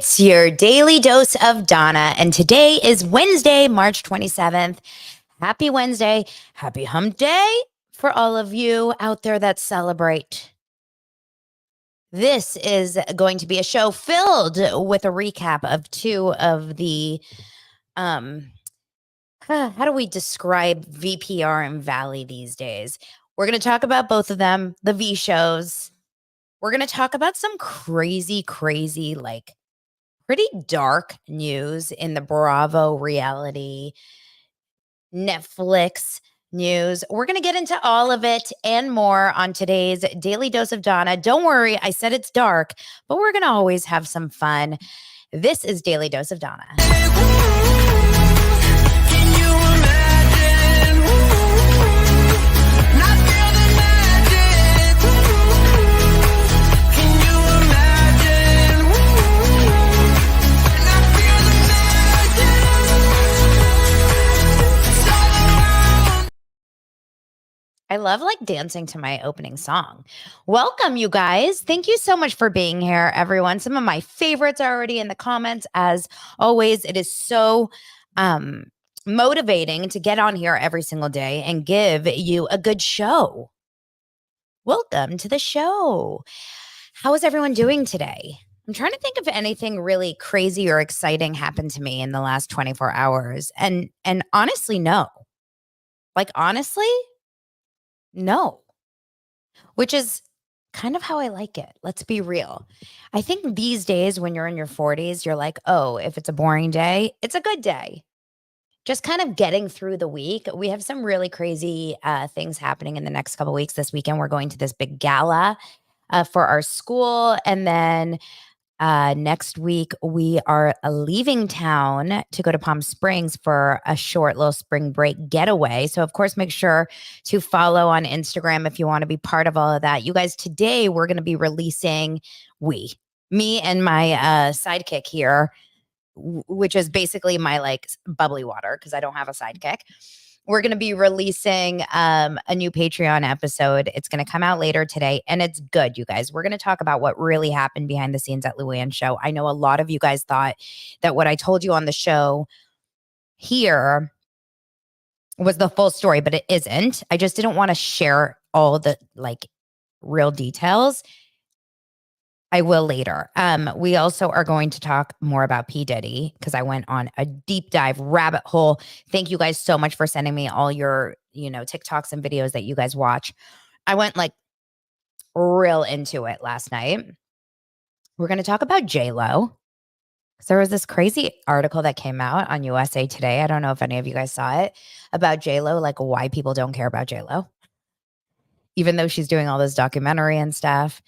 It's your daily dose of Donna, and today is Wednesday, March 27th. Happy Wednesday. Happy hump day for all of you out there that celebrate. This is going to be a show filled with a recap of two of the, how do we describe VPR and Valley these days? We're going to talk about both of them, the V shows. We're going to talk about some crazy, like pretty dark news in the Bravo reality Netflix news. We're going to get into all of it and more on today's Daily Dose of Donna. Don't worry, I said it's dark, but we're going to always have some fun. This is Daily Dose of Donna. I love like dancing to my opening song. Welcome, you guys. Thank you so much for being here, everyone. Some of my favorites are already in the comments. As always, it is so motivating to get on here every single day and give you a good show. Welcome to the show. How is everyone doing today? I'm trying to think if anything really crazy or exciting happened to me in the last 24 hours. And honestly, no. Like, honestly, no, which is kind of how I like it. Let's be real. I think these days when you're in your 40s, you're like, oh, if it's a boring day, it's a good day. Just kind of getting through the week. We have some really crazy things happening in the next couple of weeks. This weekend, we're going to this big gala for our school. And then next week, we are leaving town to go to Palm Springs for a short little spring break getaway. So, of course, make sure to follow on Instagram if you want to be part of all of that. You guys, today we're going to be releasing me and my sidekick here, which is basically my like bubbly water because I don't have a sidekick. We're going to be releasing a new Patreon episode. It's going to come out later today, and it's good, you guys. We're going to talk about what really happened behind the scenes at Luann's show. I know a lot of you guys thought that what I told you on the show here was the full story, but it isn't. I just didn't want to share all the like real details. I will later. We also are going to talk more about P. Diddy because I went on a deep dive rabbit hole. Thank you guys so much for sending me all your, TikToks and videos that you guys watch. I went like real into it last night. We're going to talk about J-Lo. There was this crazy article that came out on USA Today. I don't know if any of you guys saw it about J-Lo, like why people don't care about J-Lo, even though she's doing all this documentary and stuff.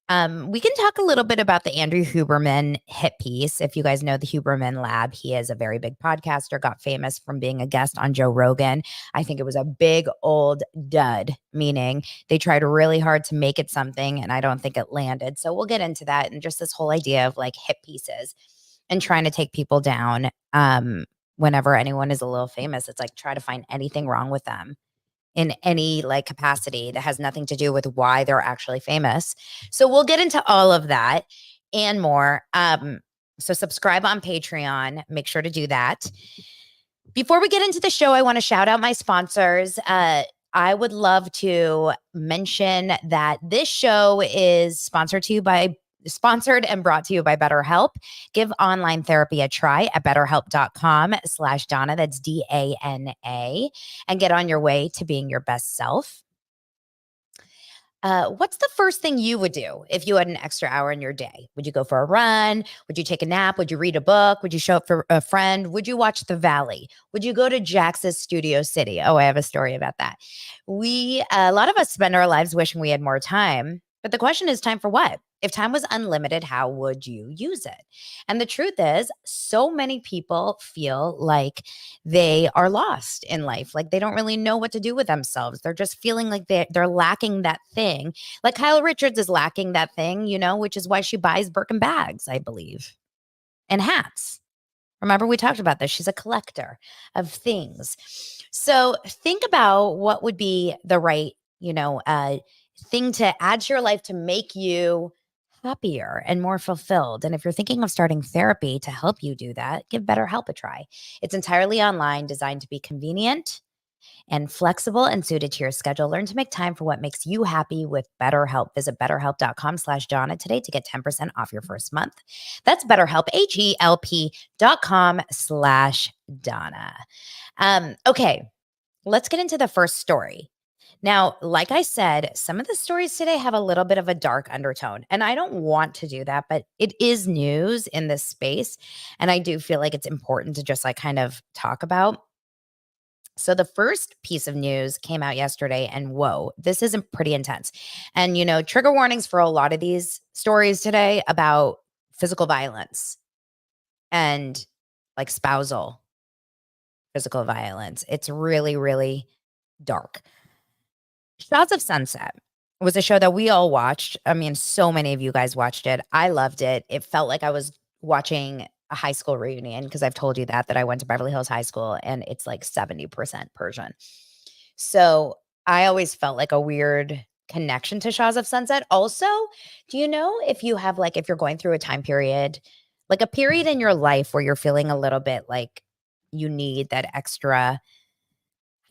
We can talk a little bit about the Andrew Huberman hit piece. If you guys know the Huberman Lab, he is a very big podcaster, got famous from being a guest on Joe Rogan. I think it was a big old dud, meaning they tried really hard to make it something, and I don't think it landed. So we'll get into that and just this whole idea of like hit pieces and trying to take people down. Whenever anyone is a little famous, it's like try to find anything wrong with them in any like capacity that has nothing to do with why they're actually famous. So we'll get into all of that and more. So subscribe on Patreon. Make sure to do that. Before we get into the show, I want to shout out my sponsors. I would love to mention that this show is sponsored and brought to you by BetterHelp. Give online therapy a try at betterhelp.com/Donna. That's DANA, and get on your way to being your best self. What's the first thing you would do if you had an extra hour in your day? Would you go for a run? Would you take a nap? Would you read a book? Would you show up for a friend? Would you watch The Valley? Would you go to Jax's Studio City? Oh, I have a story about that. A lot of us spend our lives wishing we had more time, but the question is, time for what? If time was unlimited, how would you use it? And the truth is, so many people feel like they are lost in life. Like they don't really know what to do with themselves. They're just feeling like they're lacking that thing. Like Kyle Richards is lacking that thing, which is why she buys Birkin bags, I believe, and hats. Remember, we talked about this. She's a collector of things. So think about what would be the right, thing to add to your life to make you happier and more fulfilled. And if you're thinking of starting therapy to help you do that, give BetterHelp a try. It's entirely online, designed to be convenient and flexible and suited to your schedule. Learn to make time for what makes you happy with BetterHelp. Visit betterhelp.com/Donna today to get 10% off your first month. That's BetterHelp, HELP.com/Donna. Okay, let's get into the first story. Now, like I said, some of the stories today have a little bit of a dark undertone, and I don't want to do that, but it is news in this space, and I do feel like it's important to just like kind of talk about. So the first piece of news came out yesterday, and whoa, this is pretty intense. And trigger warnings for a lot of these stories today about physical violence and like spousal physical violence. It's really, really dark. Shahs of Sunset was a show that we all watched. I mean, so many of you guys watched it. I loved it. It felt like I was watching a high school reunion because I've told you that I went to Beverly Hills High School and it's like 70% Persian. So I always felt like a weird connection to Shahs of Sunset. Also, do you know if you have like, if you're going through a time period, like a period in your life where you're feeling a little bit like you need that extra,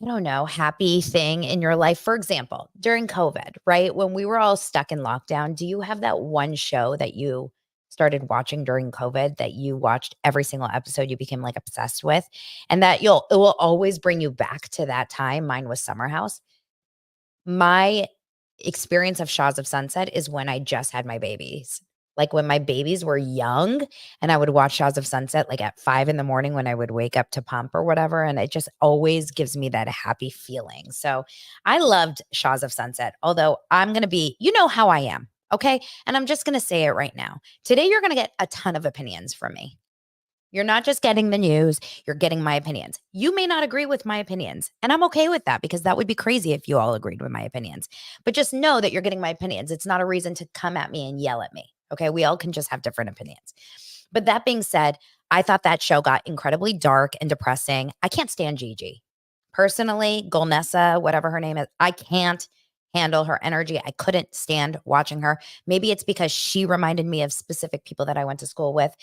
I don't know, happy thing in your life? For example, during COVID, right? When we were all stuck in lockdown, do you have that one show that you started watching during COVID that you watched every single episode, you became like obsessed with, and that it will always bring you back to that time? Mine was Summer House. My experience of Shahs of Sunset is when I just had my babies. Like when my babies were young and I would watch Shahs of Sunset like at 5 in the morning when I would wake up to pump or whatever. And it just always gives me that happy feeling. So I loved Shahs of Sunset, although I'm going to be, you know how I am. Okay. And I'm just going to say it right now. Today, you're going to get a ton of opinions from me. You're not just getting the news, you're getting my opinions. You may not agree with my opinions, and I'm okay with that because that would be crazy if you all agreed with my opinions. But just know that you're getting my opinions. It's not a reason to come at me and yell at me. Okay. We all can just have different opinions. But that being said, I thought that show got incredibly dark and depressing. I can't stand Gigi. Personally, Golnessa, whatever her name is, I can't handle her energy. I couldn't stand watching her. Maybe it's because she reminded me of specific people that I went to school with.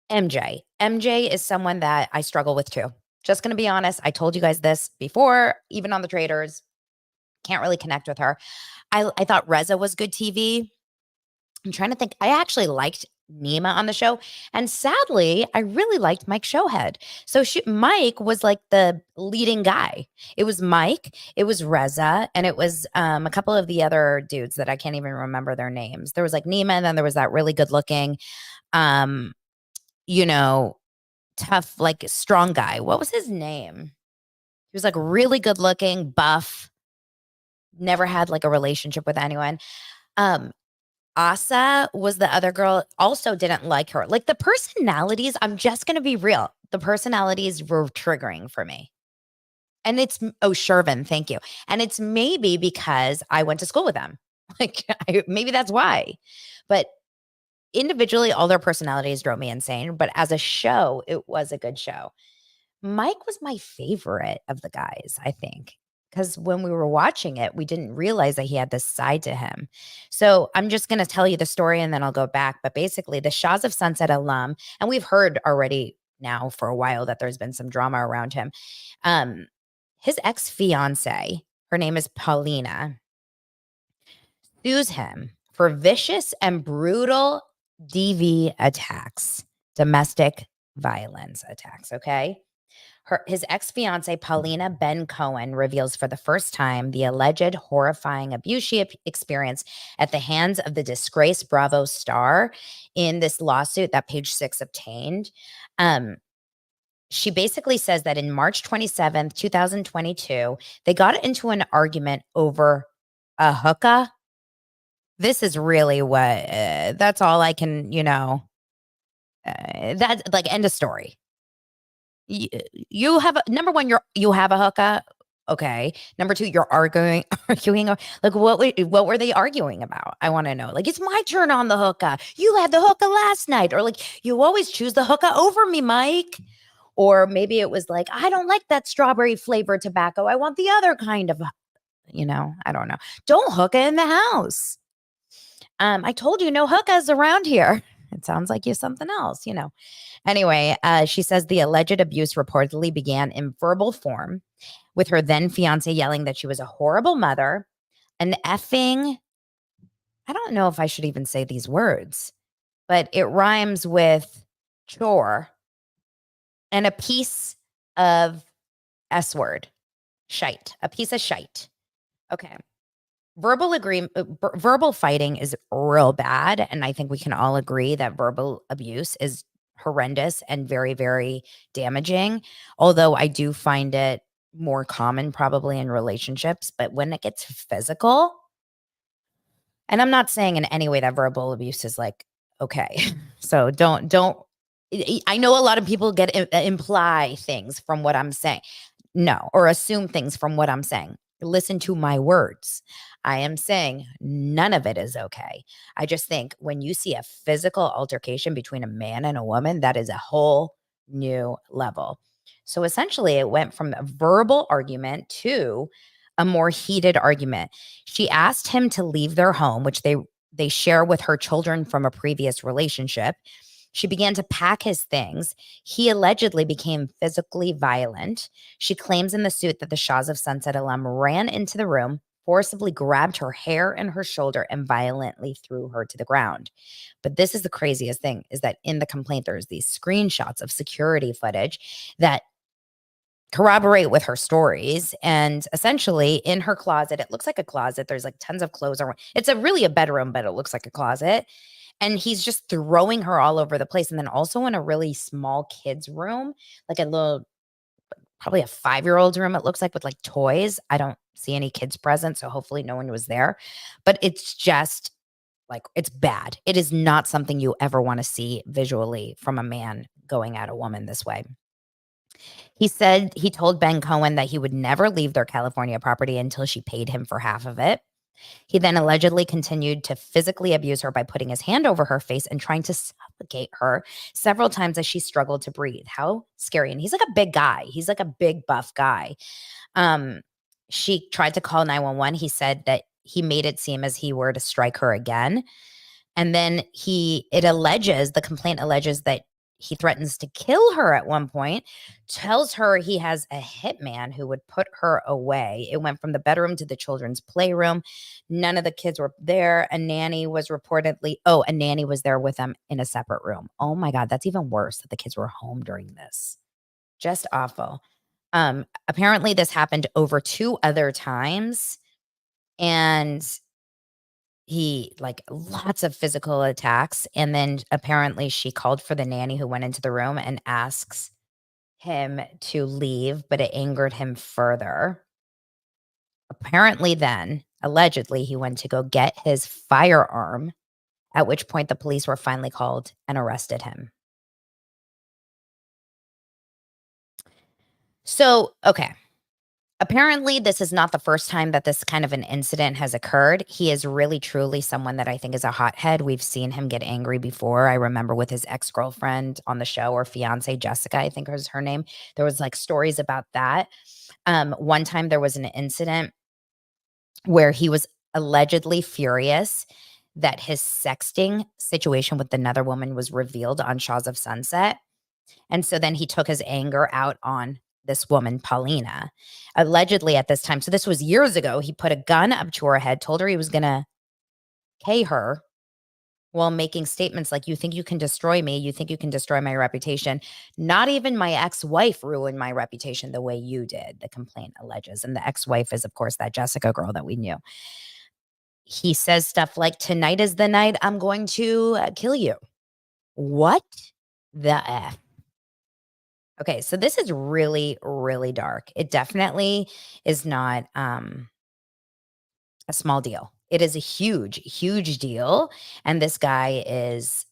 MJ. MJ is someone that I struggle with too. Just going to be honest. I told you guys this before, even on the traders. Can't really connect with her. I thought Reza was good TV. I'm trying to think. I actually liked Nima on the show. And sadly, I really liked Mike Shouhed. So Mike was like the leading guy. It was Mike, it was Reza, and it was a couple of the other dudes that I can't even remember their names. There was like Nima, and then there was that really good looking, um, you know, tough, like strong guy. What was his name? He was like really good looking, buff, never had like a relationship with anyone. Um, Asa was the other girl, also didn't like her. Like the personalities, I'm just going to be real. The personalities were triggering for me. And Shervin, thank you. And it's maybe because I went to school with them. Like maybe that's why. But individually, all their personalities drove me insane. But as a show, it was a good show. Mike was my favorite of the guys, I think, because when we were watching it, we didn't realize that he had this side to him. So I'm just going to tell you the story and then I'll go back. But basically, the Shahs of Sunset alum, and we've heard already now for a while that there's been some drama around him. His ex-fiance, her name is Paulina, sues him for vicious and brutal DV attacks, domestic violence attacks, okay? His ex-fiance, Paulina Ben Cohen, reveals for the first time the alleged horrifying abuse she experienced at the hands of the disgraced Bravo star in this lawsuit that Page Six obtained. She basically says that in March 27th, 2022, they got into an argument over a hookah. This is really what, that's all I can, that's like end of story. You have number one, you have a hookah. Okay. Number two, you're arguing. Like what were they arguing about? I want to know. Like, it's my turn on the hookah. You had the hookah last night. Or like, you always choose the hookah over me, Mike. Or maybe it was like, I don't like that strawberry flavored tobacco. I want the other kind of, I don't know. Don't hookah in the house. I told you no hookahs around here. It sounds like you're something else, you know. Anyway, she says the alleged abuse reportedly began in verbal form, with her then fiance yelling that she was a horrible mother, an effing, I don't know if I should even say these words, but it rhymes with chore, and a piece of S word, shite, a piece of shite. Okay. Verbal fighting is real bad, and I think we can all agree that verbal abuse is horrendous and very, very damaging. Although I do find it more common probably in relationships, but when it gets physical, and I'm not saying in any way that verbal abuse is like okay. So don't. I know a lot of people imply things from what I'm saying. No, or assume things from what I'm saying. Listen to my words. I am saying none of it is okay. I just think when you see a physical altercation between a man and a woman, that is a whole new level. So essentially, it went from a verbal argument to a more heated argument. She asked him to leave their home, which they share with her children from a previous relationship. She began to pack his things. He allegedly became physically violent. She claims in the suit that the Shahs of Sunset alum ran into the room, forcibly grabbed her hair and her shoulder, and violently threw her to the ground. But this is the craziest thing, is that in the complaint, there's these screenshots of security footage that corroborate with her stories. And essentially in her closet, it looks like a closet. There's like tons of clothes around. It's really a bedroom, but it looks like a closet. And he's just throwing her all over the place. And then also in a really small kid's room, like a little, probably a 5-year-old's room, it looks like, with like toys. I don't see any kids present, so hopefully no one was there. But it's just like, it's bad. It is not something you ever want to see visually from a man going at a woman this way. He said he told Ben Cohen that he would never leave their California property until she paid him for half of it. He then allegedly continued to physically abuse her by putting his hand over her face and trying to suffocate her several times as she struggled to breathe. How scary. And he's like a big guy. He's like a big buff guy. She tried to call 911. He said that he made it seem as he were to strike her again. And then the complaint alleges that he threatens to kill her at one point, tells her he has a hitman who would put her away. It went from the bedroom to the children's playroom. None of the kids were there. A nanny was there with them in a separate room. Oh my God, that's even worse that the kids were home during this. Just awful. Apparently this happened over 2 other times, and he like lots of physical attacks. And then apparently she called for the nanny who went into the room and asks him to leave, but it angered him further. Apparently then, allegedly, he went to go get his firearm, at which point the police were finally called and arrested him. So, okay. Apparently, this is not the first time that this kind of an incident has occurred. He is really, truly someone that I think is a hothead. We've seen him get angry before. I remember with his ex-girlfriend on the show, or fiance, Jessica, I think was her name. There was like stories about that. One time there was an incident where he was allegedly furious that his sexting situation with another woman was revealed on Shahs of Sunset. And so then he took his anger out on this woman, Paulina, allegedly at this time. So this was years ago. He put a gun up to her head, told her he was going to K her, while making statements like, you think you can destroy me? You think you can destroy my reputation? Not even my ex-wife ruined my reputation the way you did, the complaint alleges. And the ex-wife is, of course, that Jessica girl that we knew. He says stuff like, tonight is the night I'm going to kill you. What the F? Okay, so this is really, really dark. It definitely is not a small deal. It is a huge, huge deal. And this guy is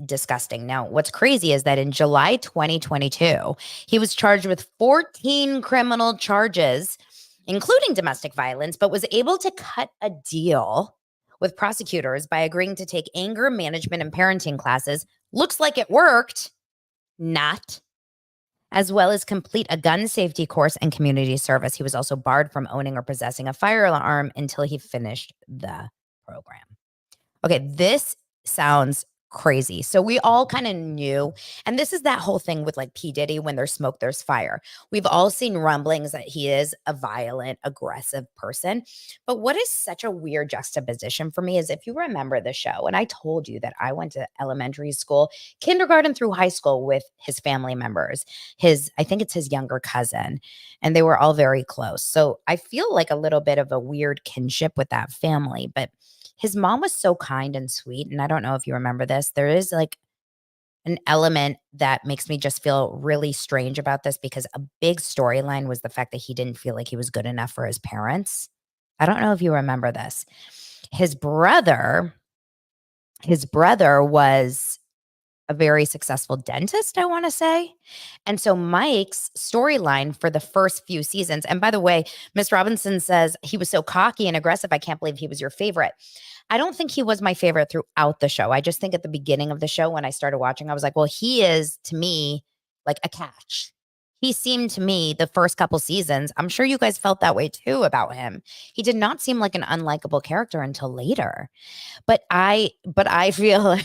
disgusting. Now, what's crazy is that in July 2022, he was charged with 14 criminal charges, including domestic violence, but was able to cut a deal with prosecutors by agreeing to take anger management and parenting classes. Looks like it worked. Not. As well as complete a gun safety course and community service. He was also barred from owning or possessing a firearm until he finished the program. Okay, this sounds crazy. So we all kind of knew, and this is that whole thing with like P. Diddy, when there's smoke, there's fire. We've all seen rumblings that he is a violent, aggressive person. But what is such a weird juxtaposition for me is if you remember the show, and I told you that I went to elementary school, kindergarten through high school with his family members, I think it's his younger cousin, and they were all very close. So I feel like a little bit of a weird kinship with that family. But his mom was so kind and sweet, and I don't know if you remember this. There is, like, an element that makes me just feel really strange about this because a big storyline was the fact that he didn't feel like he was good enough for his parents. I don't know if you remember this. His brother his brother was a very successful dentist, I wanna say. And so Mike's storyline for the first few seasons, and by the way, Miss Robinson says, "He was so cocky and aggressive, I can't believe he was your favorite." I don't think he was my favorite throughout the show. I just think at the beginning of the show when I started watching, I was like, "Well, he is, to me, like a catch." He seemed to me the first couple seasons, I'm sure you guys felt that way too about him. He did not seem like an unlikable character until later. But I feel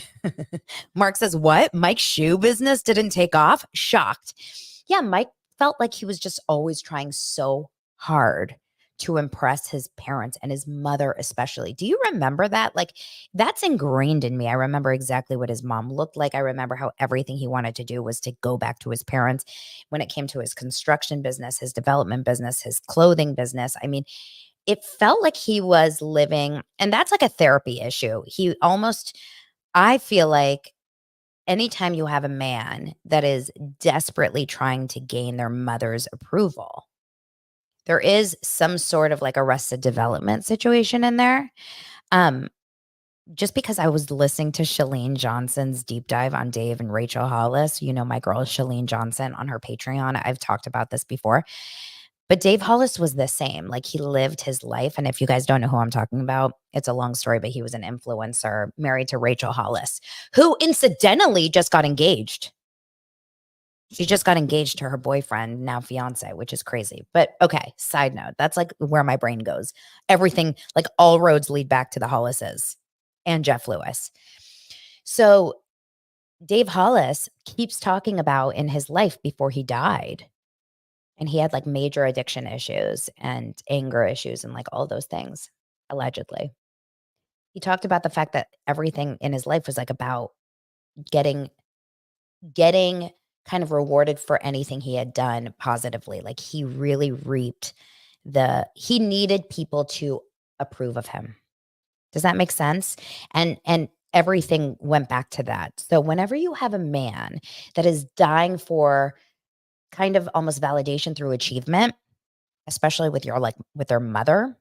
Mark says, "What? Mike Shoe business didn't take off?" Shocked. Yeah, Mike felt like he was just always trying so hard to impress his parents and his mother especially. Do you remember that? Like, that's ingrained in me. I remember exactly what his mom looked like. I remember how everything he wanted to do was to go back to his parents when it came to his construction business, his development business, his clothing business. I mean, it felt like he was living, and that's like a therapy issue. He almost I feel like anytime you have a man that is desperately trying to gain their mother's approval, there is some sort of like arrested development situation in there. Um, just because I was listening to Shalene Johnson's deep dive on Dave and Rachel Hollis, my girl Shalene Johnson on her Patreon. I've talked about this before. But Dave Hollis was the same. Like, he lived his life, and if you guys don't know who I'm talking about, it's a long story, but he was an influencer married to Rachel Hollis, who incidentally just got engaged. She just got engaged to her boyfriend, now fiance, which is crazy. But okay, side note, that's like where my brain goes. Everything, like all roads lead back to the Hollises and Jeff Lewis. So Dave Hollis keeps talking about in his life before he died, and he had like major addiction issues and anger issues and like all those things, allegedly. He talked about the fact that everything in his life was like about getting getting kind of rewarded for anything he had done positively. Like, he really reaped he needed people to approve of him. Does that make sense? And everything went back to that. So whenever you have a man that is dying for kind of almost validation through achievement, especially with with their mother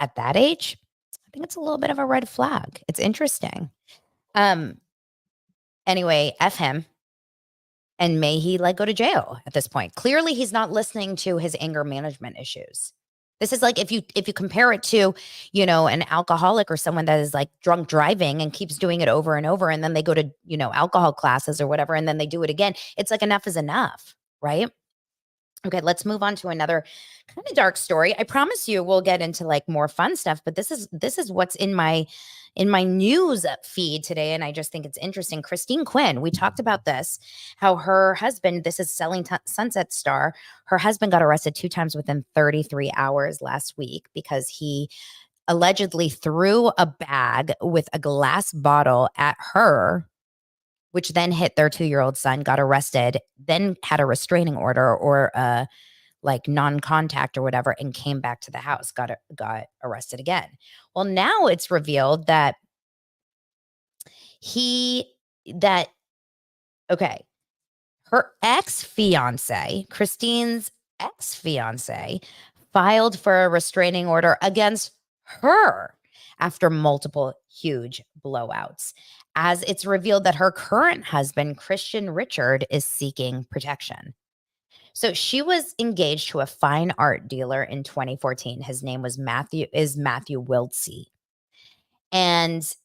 at that age, I think it's a little bit of a red flag. It's interesting. Um, anyway, F him, and may he like go to jail at this point. Clearly, he's not listening to his anger management issues. This is like if you compare it to, an alcoholic or someone that is like drunk driving and keeps doing it over and over, and then they go to, alcohol classes or whatever, and then they do it again. It's like enough is enough, right? Okay, let's move on to another kind of dark story. I promise you we'll get into like more fun stuff, but this is what's in my news feed today, and I just think it's interesting. Christine Quinn, we talked about this, how her husband, this is Sunset star, her husband got arrested 2 times within 33 hours last week because he allegedly threw a bag with a glass bottle at her, which then hit their 2-year-old son, got arrested, then had a restraining order or a like non-contact or whatever, and came back to the house, got arrested again. Well, now it's revealed that he that okay, her ex-fiance, Christine's ex-fiance, filed for a restraining order against her after multiple huge blowouts, as it's revealed that her current husband, Christian Richard, is seeking protection. So she was engaged to a fine art dealer in 2014. His name was Matthew Wiltsey. And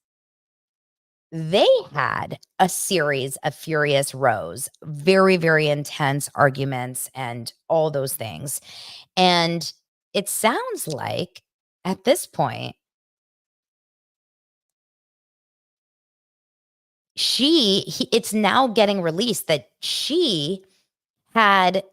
they had a series of furious rows, very, very intense arguments and all those things. And it sounds like at this point, it's now getting released that she had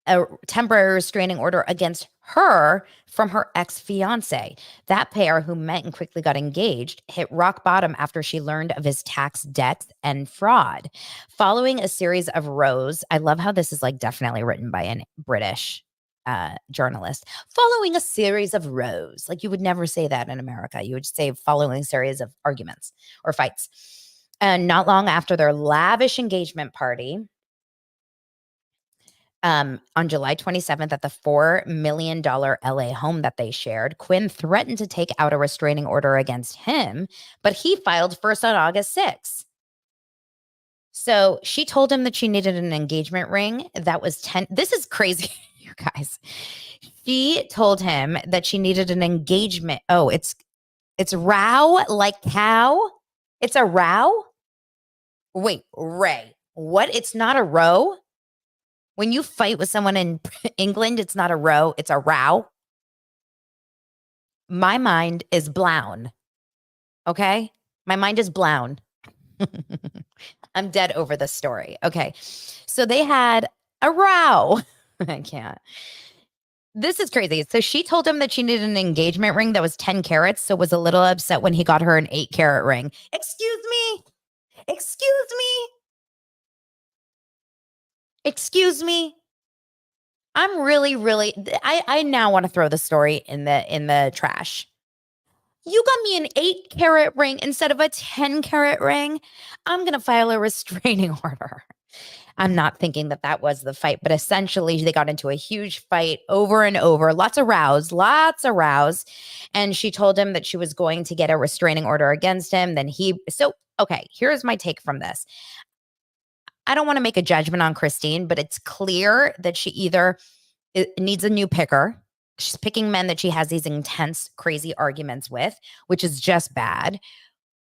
a temporary restraining order against her from her ex-fiance. That pair, who met and quickly got engaged, hit rock bottom after she learned of his tax debts and fraud. Following a series of rows, I love how this is like definitely written by a British journalist. Following a series of rows, like you would never say that in America. You would say following a series of arguments or fights. And not long after their lavish engagement party, on July 27th at the $4 million LA home that they shared, Quinn threatened to take out a restraining order against him, but he filed first on August 6th. So she told him that she needed an engagement ring that was 10. This is crazy, you guys. She told him that she needed an engagement. Oh, it's row like cow. It's a row. Wait, Ray, what? It's not a row? When you fight with someone in England, it's not a row, it's a row. My mind is blown. Okay? My mind is blown. I'm dead over this story. Okay. So they had a row. I can't. This is crazy. So she told him that she needed an engagement ring that was 10 carats, so was a little upset when he got her an 8-carat ring. Excuse me. Excuse me. Excuse me. I'm really, really, I now want to throw the story in the trash. You got me an 8-carat ring instead of a 10-carat ring. I'm going to file a restraining order. I'm not thinking that that was the fight, but essentially they got into a huge fight over and over, lots of rows. And she told him that she was going to get a restraining order against him. Okay, here's my take from this. I don't want to make a judgment on Christine, but it's clear that she either needs a new picker. She's picking men that she has these intense, crazy arguments with, which is just bad.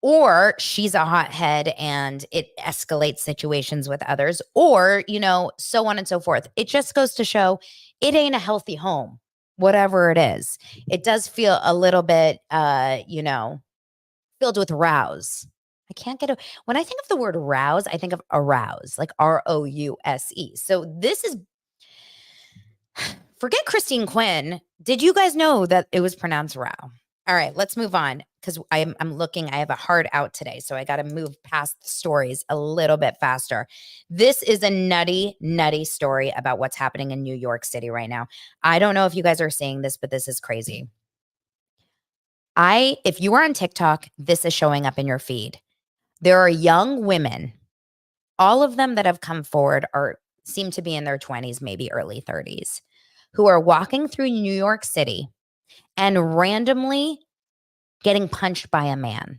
Or she's a hothead and it escalates situations with others, or, so on and so forth. It just goes to show it ain't a healthy home, whatever it is. It does feel a little bit, filled with rows. I can't get when I think of the word rouse, I think of arouse, like ROUSE. So this is, forget Christine Quinn. Did you guys know that it was pronounced row? All right, let's move on because I'm looking. I have a hard out today, so I got to move past the stories a little bit faster. This is a nutty, nutty story about what's happening in New York City right now. I don't know if you guys are seeing this, but this is crazy. If you are on TikTok, this is showing up in your feed. There are young women, all of them that have come forward seem to be in their 20s, maybe early 30s, who are walking through New York City and randomly getting punched by a man.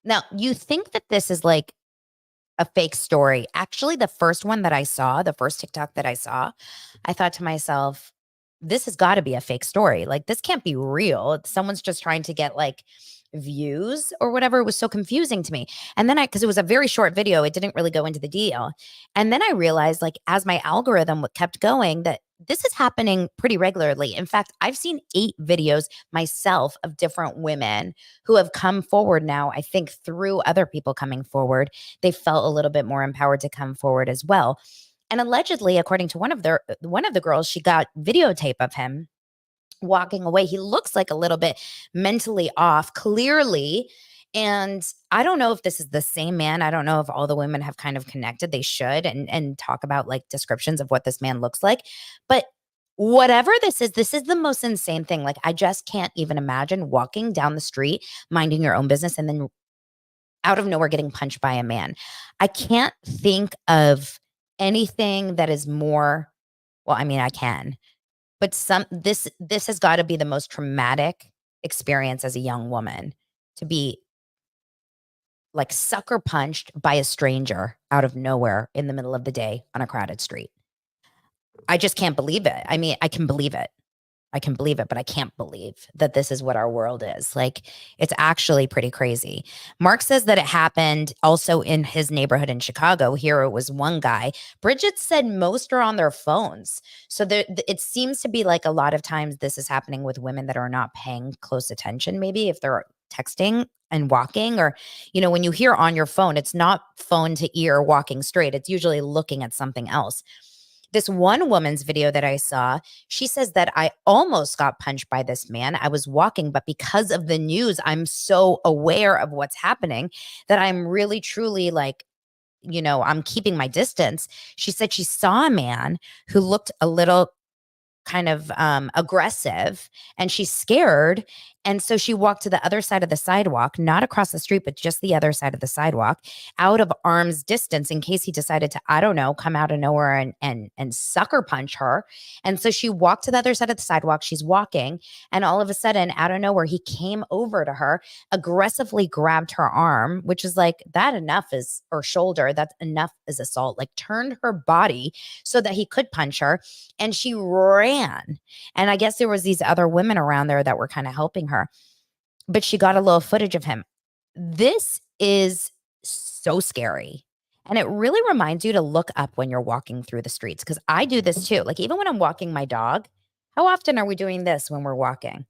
Now, you think that this is like a fake story. Actually, the first TikTok that I saw, I thought to myself, this has got to be a fake story. Like, this can't be real. Someone's just trying to get like views or whatever. It was so confusing to me. And then because it was a very short video, it didn't really go into the deal. And then I realized, like, as my algorithm kept going, that this is happening pretty regularly. In fact, I've seen 8 videos myself of different women who have come forward now. I think through other people coming forward, they felt a little bit more empowered to come forward as well. And allegedly, according to one of the girls, she got videotape of him walking away. He looks like a little bit mentally off, clearly. And I don't know if this is the same man. I don't know if all the women have kind of connected. They should and talk about like descriptions of what this man looks like. But whatever this is the most insane thing. Like, I just can't even imagine walking down the street, minding your own business, and then out of nowhere getting punched by a man. I can't think of anything that is more, well, I mean, I can, but this has got to be the most traumatic experience as a young woman, to be like sucker punched by a stranger out of nowhere in the middle of the day on a crowded street. I just can't believe it. I mean, I can believe it, but I can't believe that this is what our world is. Like, it's actually pretty crazy. Mark says that it happened also in his neighborhood in Chicago. Here it was one guy. Bridget said most are on their phones. So it seems to be like a lot of times this is happening with women that are not paying close attention, maybe if they're texting and walking, or, when you hear on your phone, it's not phone to ear walking straight. It's usually looking at something else. This one woman's video that I saw, she says that I almost got punched by this man. I was walking, but because of the news, I'm so aware of what's happening that I'm really, truly like, I'm keeping my distance. She said she saw a man who looked a little kind of aggressive, and she's scared. And so she walked to the other side of the sidewalk, not across the street, but just the other side of the sidewalk, out of arm's distance in case he decided to, I don't know, come out of nowhere and sucker punch her. And so she walked to the other side of the sidewalk. She's walking, and all of a sudden, out of nowhere, he came over to her, aggressively grabbed her arm, which is like, that enough is, or shoulder, that's enough is assault, like turned her body so that he could punch her. And she ran. And I guess there was these other women around there that were kind of helping her. But she got a little footage of him. This is so scary. And it really reminds you to look up when you're walking through the streets, because I do this too. Like, even when I'm walking my dog, how often are we doing this when we're walking?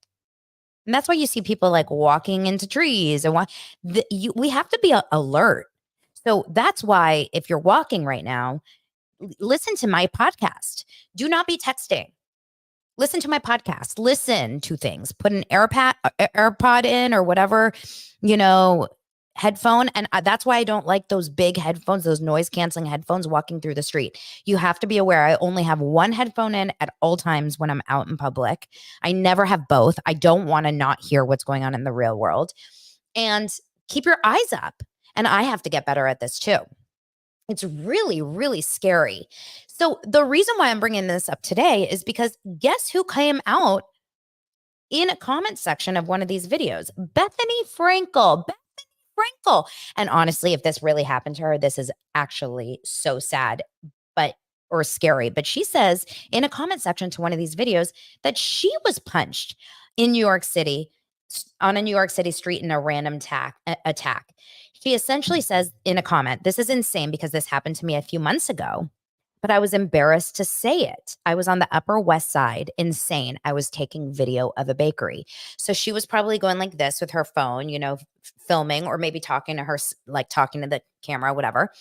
And that's why you see people like walking into trees and we have to be alert. So that's why if you're walking right now, listen to my podcast. Do not be texting. Listen to my podcast. Listen to things. Put an AirPod in or whatever, headphone. And that's why I don't like those big headphones, those noise canceling headphones walking through the street. You have to be aware. I only have one headphone in at all times when I'm out in public. I never have both. I don't want to not hear what's going on in the real world. And keep your eyes up. And I have to get better at this too. It's really, really scary. So the reason why I'm bringing this up today is because guess who came out in a comment section of one of these videos? Bethenny Frankel. Bethenny Frankel. And honestly, if this really happened to her, this is actually so sad, or scary. But she says in a comment section to one of these videos that she was punched in New York City, on a New York City street, in a random attack. She essentially says in a comment, this is insane because this happened to me a few months ago, but I was embarrassed to say it. I was on the Upper West Side, insane. I was taking video of a bakery. So she was probably going like this with her phone, filming, or maybe talking to the camera, whatever.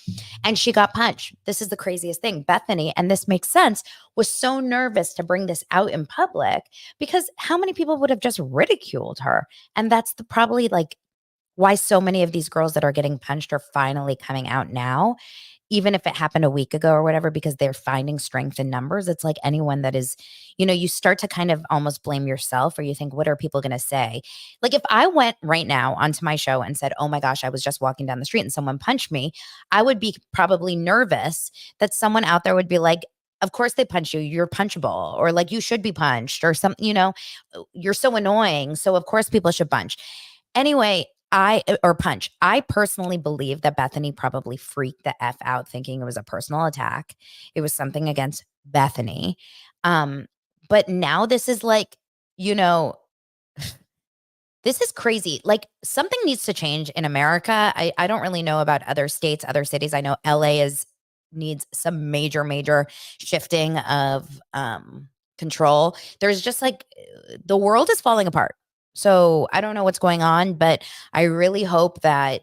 And she got punched. This is the craziest thing. Bethenny, and this makes sense, was so nervous to bring this out in public because how many people would have just ridiculed her? And that's probably like why so many of these girls that are getting punched are finally coming out now, even if it happened a week ago or whatever, because they're finding strength in numbers. It's like anyone that is, you start to kind of almost blame yourself, or you think, what are people going to say? Like, if I went right now onto my show and said, oh my gosh, I was just walking down the street and someone punched me, I would be probably nervous that someone out there would be like, of course they punch you, you're punchable, or like you should be punched, or something, you're so annoying, so of course people should punch. Anyway, punch. I personally believe that Bethenny probably freaked the F out thinking it was a personal attack. It was something against Bethenny. But now this is like, this is crazy. Like, something needs to change in America. I don't really know about other states, other cities. I know LA needs some major, major shifting of control. There's just like, the world is falling apart. So I don't know what's going on, but I really hope that,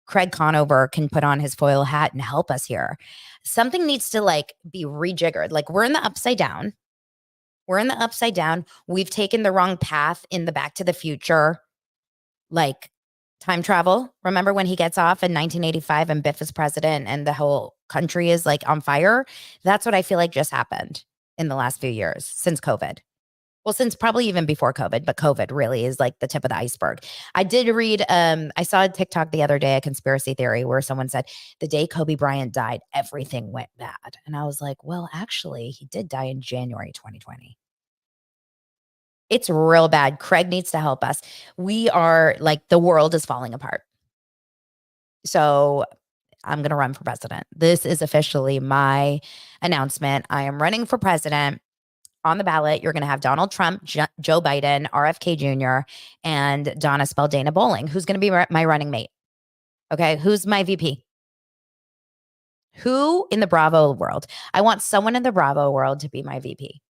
Craig Conover can put on his foil hat and help us here. Something needs to like be rejiggered. Like, we're in the upside down. We're in the upside down. We've taken the wrong path in the Back to the Future, like time travel. Remember when he gets off in 1985 and Biff is president and the whole country is like on fire? That's what I feel like just happened in the last few years since COVID. Well, since probably even before COVID, but COVID really is like the tip of the iceberg. I did read, I saw a TikTok the other day, a conspiracy theory where someone said the day Kobe Bryant died, everything went bad. And I was like, well, actually, he did die in January 2020. It's real bad. Craig needs to help us. We are like, the world is falling apart. So I'm going to run for president. This is officially my announcement. I am running for president. On the ballot, you're going to have Donald Trump, Joe Biden, RFK Jr., and Donna Speldana Bowling. Who's going to be my running mate? Okay, who's my VP? Who in the Bravo world? I want someone in the Bravo world to be my VP.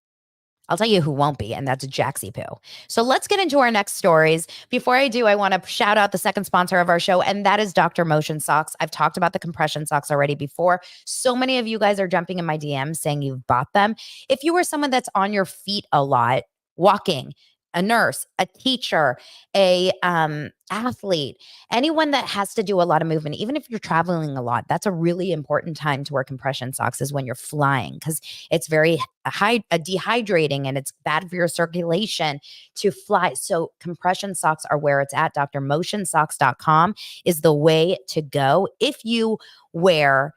I'll tell you who won't be, and that's Jaxie Poo. So let's get into our next stories. Before I do, I want to shout out the second sponsor of our show, and that is Dr. Motion Socks. I've talked about the compression socks already before. So many of you guys are jumping in my DMs saying you've bought them. If you are someone that's on your feet a lot, walking, a nurse, a teacher, a athlete, anyone that has to do a lot of movement, even if you're traveling a lot, that's a really important time to wear compression socks is when you're flying, because it's very dehydrating and it's bad for your circulation to fly. So compression socks are where it's at. drmotionsocks.com is the way to go. Wear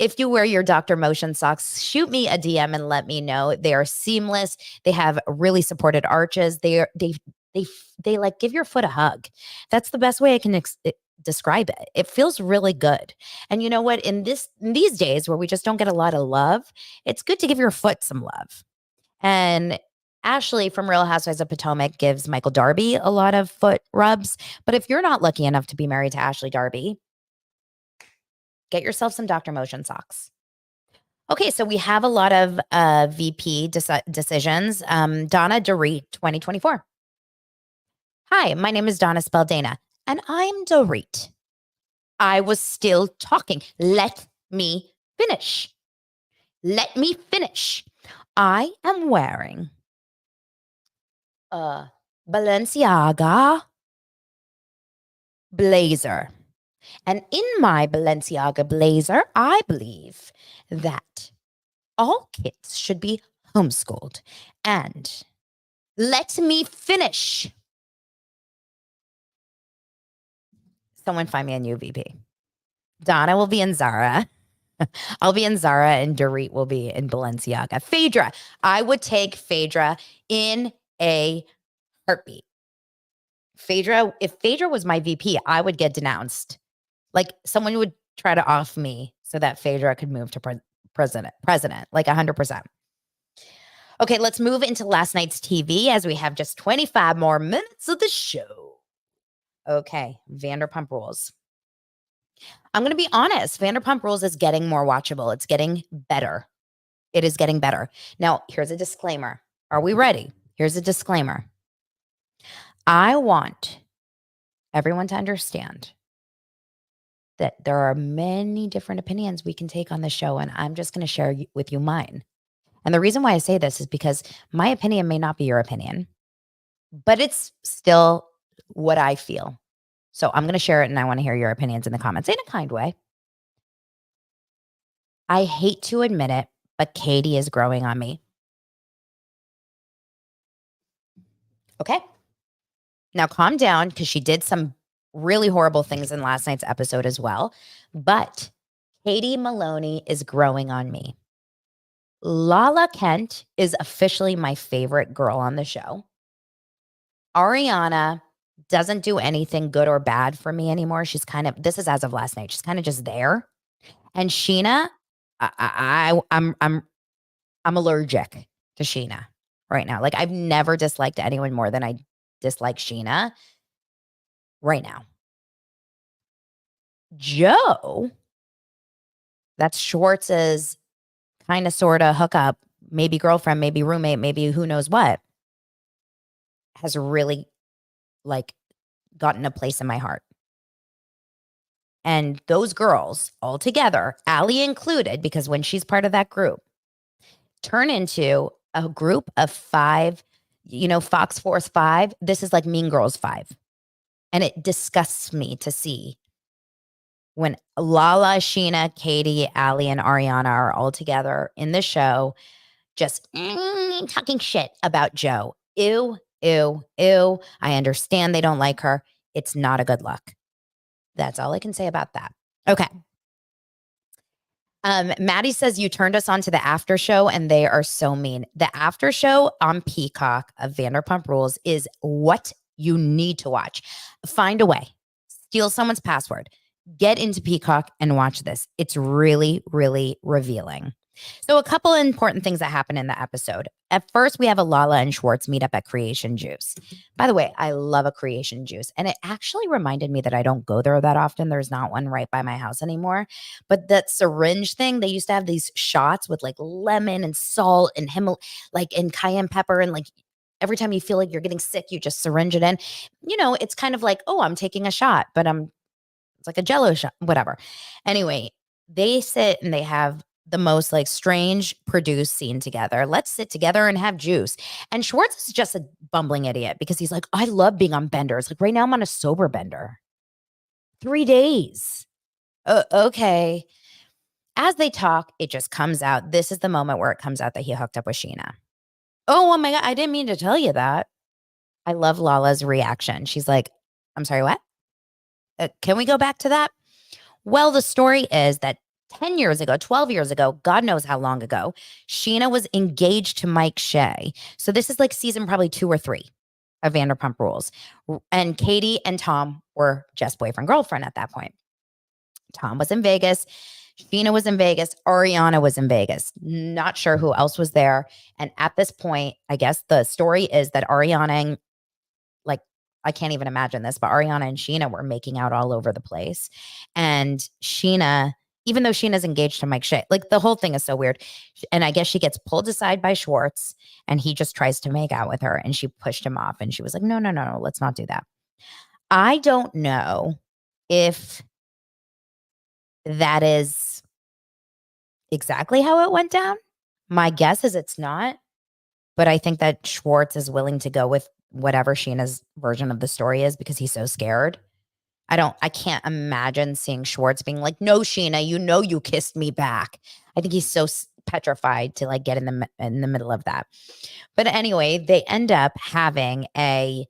if you wear your Dr. Motion socks, shoot me a DM and let me know. They are seamless. They have really supported arches. They like give your foot a hug. That's the best way I can describe it. It feels really good. And you know what? In these days where we just don't get a lot of love, it's good to give your foot some love. And Ashley from Real Housewives of Potomac gives Michael Darby a lot of foot rubs. But if you're not lucky enough to be married to Ashley Darby, get yourself some Dr. Motion socks. Okay, so we have a lot of VP decisions. Donna Dorit, 2024. Hi, my name is Donna Speldana, and I'm Dorit. I was still talking. Let me finish. Let me finish. I am wearing a Balenciaga blazer. And in my Balenciaga blazer, I believe that all kids should be homeschooled. And let me finish. Someone find me a new VP. Donna will be in Zara. I'll be in Zara and Dorit will be in Balenciaga. Phaedra. I would take Phaedra in a heartbeat. Phaedra, if Phaedra was my VP, I would get denounced. Like someone would try to off me so that Phaedra could move to president, like 100%. Okay, let's move into last night's TV as we have just 25 more minutes of the show. Okay, Vanderpump Rules. I'm going to be honest. Vanderpump Rules is getting more watchable. It's getting better. It is getting better. Now, here's a disclaimer. Are we ready? Here's a disclaimer. I want everyone to understand that there are many different opinions we can take on the show, and I'm just going to share with you mine. And the reason why I say this is because my opinion may not be your opinion, but it's still what I feel. So I'm going to share it, and I want to hear your opinions in the comments in a kind way. I hate to admit it, but Katie is growing on me. Okay. Now calm down, because she did some really horrible things in last night's episode as well. But Katie Maloney is growing on me. Lala Kent is officially my favorite girl on the show. Ariana doesn't do anything good or bad for me anymore. She's kind of, this is as of last night, she's kind of just there. And Scheana, I'm allergic to Scheana right now. Like I've never disliked anyone more than I dislike Scheana right now. Joe, that's Schwartz's kind of sort of hookup, maybe girlfriend, maybe roommate, maybe who knows what, has really like gotten a place in my heart. And those girls all together, Allie included, because when she's part of that group, turn into a group of 5, Fox Force 5. This is like Mean Girls 5. And it disgusts me to see when Lala, Scheana, Katie, Allie, and Ariana are all together in the show, just talking shit about Joe. Ew, ew, ew. I understand they don't like her. It's not a good look. That's all I can say about that. Okay. Maddie says you turned us on to the after show and they are so mean. The after show on Peacock of Vanderpump Rules is what you need to watch. Find a way. Steal someone's password. Get into Peacock and watch this. It's really, really revealing. So a couple of important things that happen in the episode. At first, we have a Lala and Schwartz meet up at Creation Juice. By the way, I love a Creation Juice. And it actually reminded me that I don't go there that often. There's not one right by my house anymore. But that syringe thing, they used to have these shots with like lemon and salt and like and cayenne pepper. And like every time you feel like you're getting sick, you just syringe it in. It's kind of like, oh, I'm taking a shot, but it's like a jello shot, whatever. Anyway, they sit and they have the most like strange produced scene together. Let's sit together and have juice. And Schwartz is just a bumbling idiot because he's like, I love being on benders. Like right now I'm on a sober bender. 3 days. Okay. As they talk, it just comes out. This is the moment where it comes out that he hooked up with Scheana. Oh my God. I didn't mean to tell you that. I love Lala's reaction. She's like, I'm sorry, what? Can we go back to that? Well, the story is that 10 years ago, 12 years ago, God knows how long ago, Scheana was engaged to Mike Shouhed. So this is like season probably 2 or 3 of Vanderpump Rules. And Katie and Tom were just boyfriend, girlfriend at that point. Tom was in Vegas. Scheana was in Vegas. Ariana was in Vegas. Not sure who else was there. And at this point, I guess the story is that Ariana and I can't even imagine this, but Ariana and Scheana were making out all over the place. And Scheana, even though Sheena's engaged to Mike Shouhed, like the whole thing is so weird. And I guess she gets pulled aside by Schwartz and he just tries to make out with her and she pushed him off and she was like, no, let's not do that. I don't know if that is exactly how it went down. My guess is it's not, but I think that Schwartz is willing to go with whatever Sheena's version of the story is because he's so scared. I can't imagine seeing Schwartz being like, no, Scheana, you kissed me back. I think he's so petrified to like get in the middle of that. But anyway, they end up having a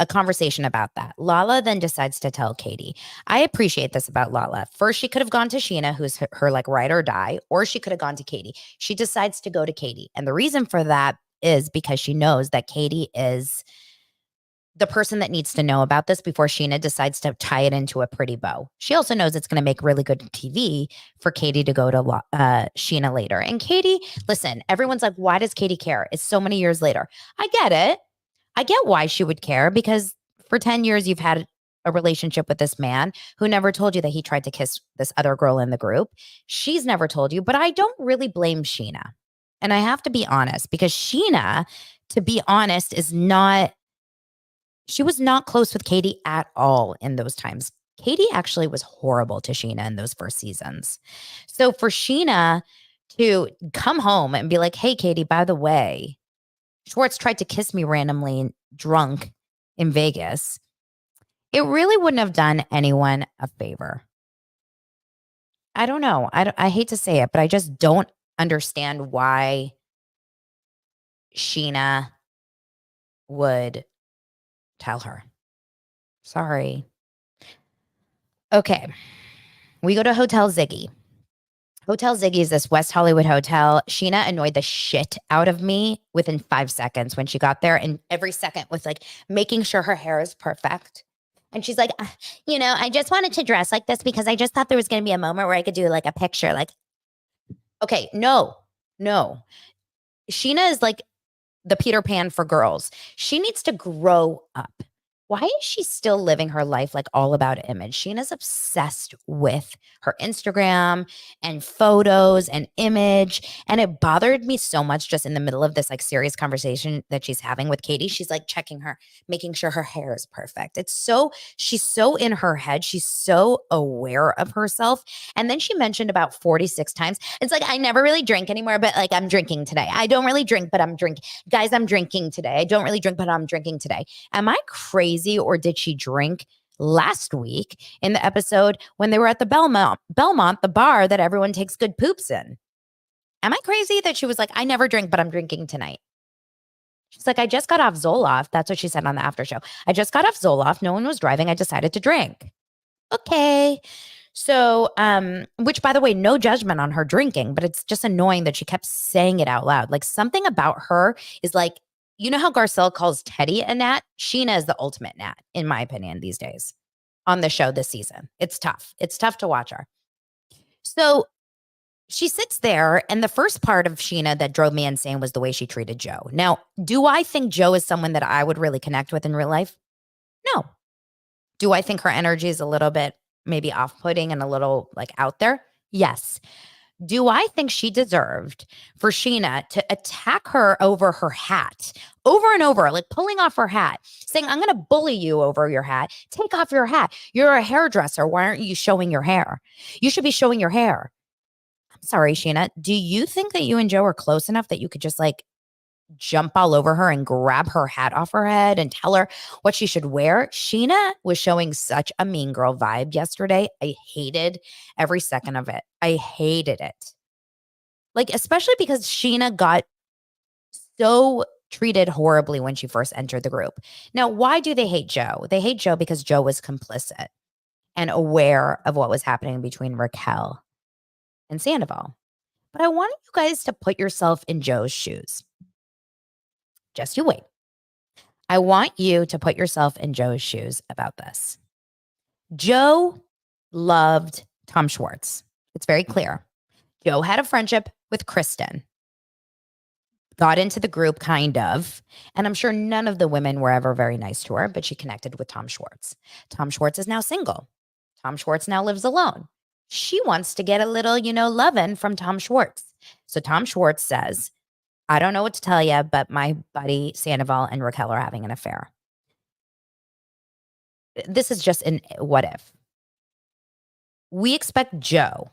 conversation about that. Lala then decides to tell Katie. I appreciate this about Lala. First, she could have gone to Scheana, who's her like ride or die, or she could have gone to Katie. She decides to go to Katie. And the reason for that is because she knows that Katie is the person that needs to know about this before Scheana decides to tie it into a pretty bow. She also knows it's going to make really good TV for Katie to go to Scheana later. And Katie, listen, everyone's like, why does Katie care? It's so many years later. I get it. I get why she would care because for 10 years, you've had a relationship with this man who never told you that he tried to kiss this other girl in the group. She's never told you, but I don't really blame Scheana. And I have to be honest because Scheana, to be honest, she was not close with Katie at all in those times. Katie actually was horrible to Scheana in those first seasons. So for Scheana to come home and be like, hey, Katie, by the way, Schwartz tried to kiss me randomly drunk in Vegas, it really wouldn't have done anyone a favor. I don't know. I hate to say it, but I just don't understand why Scheana would tell her. Sorry. Okay. We go to Hotel Ziggy. Hotel Ziggy is this West Hollywood hotel. Scheana annoyed the shit out of me within 5 seconds when she got there. And every second was like making sure her hair is perfect. And she's like, I just wanted to dress like this because I just thought there was going to be a moment where I could do like a picture. Like, okay, no. Scheana is like the Peter Pan for girls. She needs to grow up. Why is she still living her life like all about image? Sheena's obsessed with her Instagram and photos and image. And it bothered me so much just in the middle of this like serious conversation that she's having with Katie. She's like checking her, making sure her hair is perfect. She's so in her head. She's so aware of herself. And then she mentioned about 46 times. It's like, I never really drink anymore, but like I'm drinking today. I don't really drink, but I'm drinking. Guys, I'm drinking today. I don't really drink, but I'm drinking today. Am I crazy? Or did she drink last week in the episode when they were at the Belmont, the bar that everyone takes good poops in? Am I crazy that she was like, I never drink, but I'm drinking tonight? She's like, I just got off Zoloft. That's what she said on the after show. I just got off Zoloft. No one was driving. I decided to drink. Okay. So, which by the way, no judgment on her drinking, but it's just annoying that she kept saying it out loud. Like something about her is like, you know how Garcelle calls Teddy a gnat? Scheana is the ultimate gnat, in my opinion, these days on the show this season. It's tough. It's tough to watch her. So she sits there, and the first part of Scheana that drove me insane was the way she treated Joe. Now, do I think Joe is someone that I would really connect with in real life? No. Do I think her energy is a little bit maybe off-putting and a little like out there? Yes. Do I think she deserved for Scheana to attack her over her hat over and over, like pulling off her hat, saying, I'm going to bully you over your hat. Take off your hat. You're a hairdresser. Why aren't you showing your hair? You should be showing your hair. I'm sorry, Scheana. Do you think that you and Joe are close enough that you could just like jump all over her and grab her hat off her head and tell her what she should wear? Scheana was showing such a mean girl vibe yesterday. I hated every second of it. I hated it. Like, especially because Scheana got so treated horribly when she first entered the group. Now, why do they hate Joe? They hate Joe because Joe was complicit and aware of what was happening between Raquel and Sandoval. But I want you guys to put yourself in Joe's shoes. Just you wait. I want you to put yourself in Joe's shoes about this. Joe loved Tom Schwartz. It's very clear. Joe had a friendship with Kristen, got into the group kind of, and I'm sure none of the women were ever very nice to her, but she connected with Tom Schwartz. Tom Schwartz is now single. Tom Schwartz now lives alone. She wants to get a little, lovin' from Tom Schwartz. So Tom Schwartz says, I don't know what to tell you, but my buddy Sandoval and Raquel are having an affair. This is just an what if. We expect Joe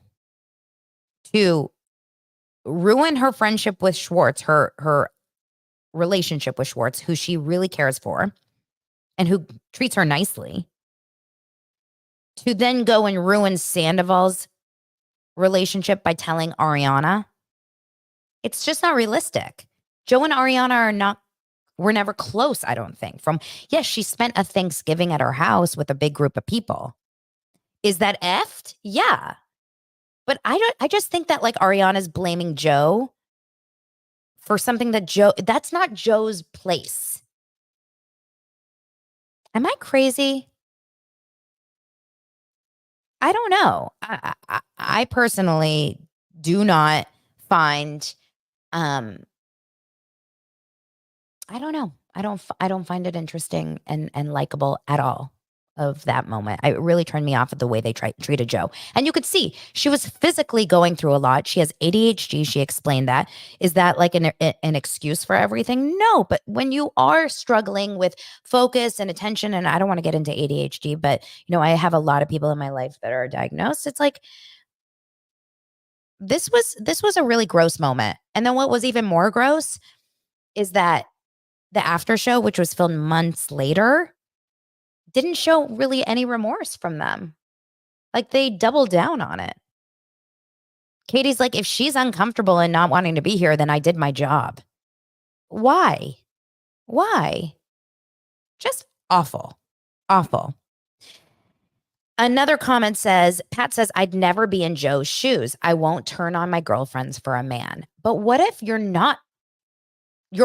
to ruin her friendship with Schwartz, her relationship with Schwartz, who she really cares for and who treats her nicely, to then go and ruin Sandoval's relationship by telling Ariana. It's just not realistic. Joe and Ariana were never close, I don't think. Yes, she spent a Thanksgiving at her house with a big group of people. Is that effed? Yeah. But I just think that like Ariana's blaming Joe for something that's not Joe's place. Am I crazy? I don't know. I personally do not find, I don't know. I don't find it interesting and likable at all of that moment. It really turned me off at the way they treated Joe. And you could see she was physically going through a lot. She has ADHD. She explained that. Is that like an excuse for everything? No, but when you are struggling with focus and attention, and I don't want to get into ADHD, but I have a lot of people in my life that are diagnosed. It's like, this was a really gross moment. And then what was even more gross is that the after show, which was filmed months later, didn't show really any remorse from them. Like they doubled down on it. Katie's like, if she's uncomfortable and not wanting to be here, then I did my job. Why? Why? Just awful. Awful. Another comment says, Pat says, I'd never be in Joe's shoes. I won't turn on my girlfriends for a man. But what if you're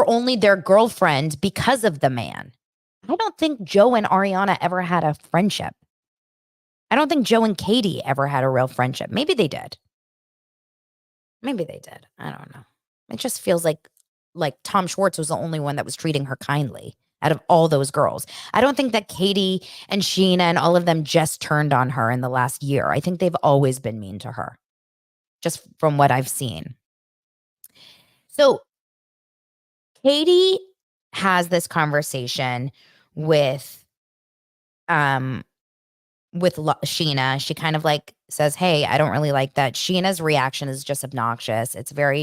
only their girlfriend because of the man? I don't think Joe and Ariana ever had a friendship. I don't think Joe and Katie ever had a real friendship. Maybe they did. Maybe they did. I don't know. It just feels like Tom Schwartz was the only one that was treating her kindly out of all those girls. I don't think that Katie and Scheana and all of them just turned on her in the last year. I think they've always been mean to her, just from what I've seen. So Katie has this conversation with Scheana. She kind of like says, hey, I don't really like that. Sheena's reaction is just obnoxious. It's very,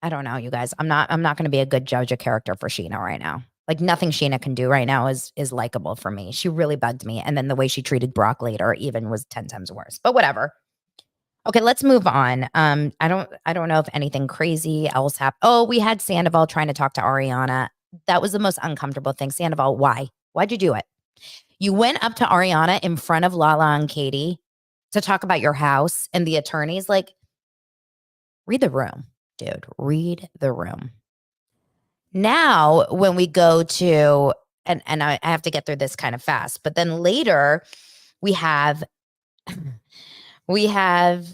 I don't know, you guys. I'm not going to be a good judge of character for Scheana right now. Like nothing Scheana can do right now is likable for me. She really bugged me. And then the way she treated Brock later even was 10 times worse. But whatever. Okay, let's move on. I don't know if anything crazy else happened. Oh, we had Sandoval trying to talk to Ariana. That was the most uncomfortable thing. Sandoval, why? Why'd you do it? You went up to Ariana in front of Lala and Katie to talk about your house and the attorneys. Like, read the room, dude. Read the room. Now, when we go to, and I have to get through this kind of fast, but then later we have We have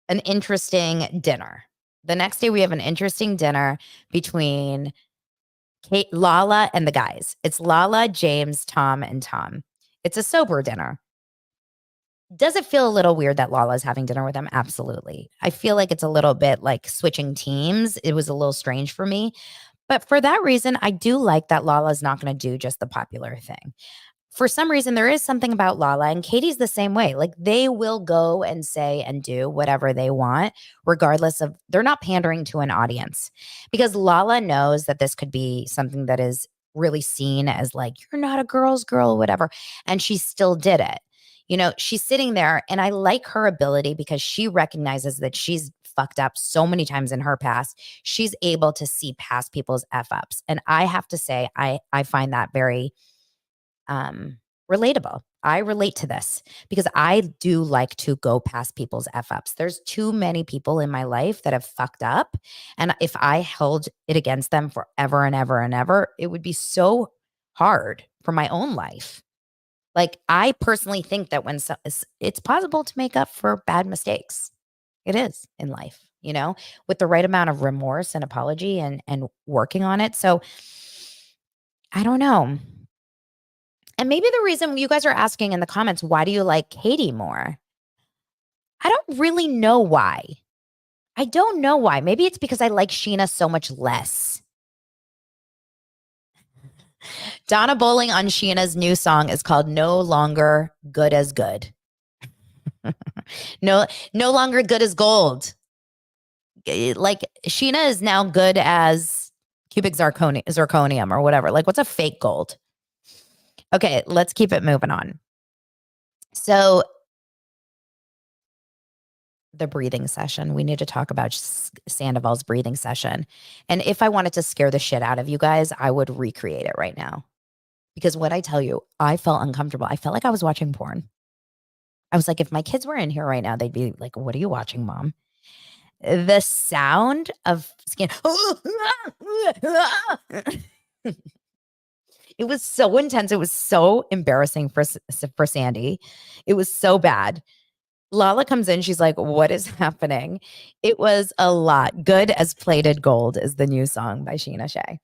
an interesting dinner. The next day, we have an interesting dinner between Lala and the guys. It's Lala, James, Tom, and Tom. It's a sober dinner. Does it feel a little weird that Lala's having dinner with them? Absolutely. I feel like it's a little bit like switching teams. It was a little strange for me. But for that reason, I do like that Lala's not going to do just the popular thing. For some reason, there is something about Lala, and Katie's the same way. Like, they will go and say and do whatever they want, regardless of, they're not pandering to an audience, because Lala knows that this could be something that is really seen as like, you're not a girl's girl, whatever. And she still did it. You know, she's sitting there, and I like her ability because she recognizes that she's fucked up so many times in her past. She's able to see past people's F ups. And I have to say, I find that very relatable. I relate to this because I do like to go past people's F ups. There's too many people in my life that have fucked up. And if I held it against them forever and ever and ever, it would be so hard for my own life. Like, I personally think that it's possible to make up for bad mistakes. It is in life, you know, with the right amount of remorse and apology and working on it. So I don't know. And maybe the reason you guys are asking in the comments, why do you like Katie more? I don't really know why. I don't know why. Maybe it's because I like Scheana so much less. Donna Bowling on Sheena's new song is called No Longer Good as Good. No longer good as gold. Like, Scheana is now good as cubic zirconium or whatever. Like, what's a fake gold? Okay, let's keep it moving on. So, the breathing session. We need to talk about Sandoval's breathing session. And if I wanted to scare the shit out of you guys, I would recreate it right now. Because what I tell you, I felt uncomfortable. I felt like I was watching porn. I was like, if my kids were in here right now, they'd be like, what are you watching, Mom? The sound of skin. It was so intense. It was so embarrassing for Sandy. It was so bad. Lala comes in. She's like, what is happening? It was a lot. Good as Plated Gold is the new song by Scheana Shay.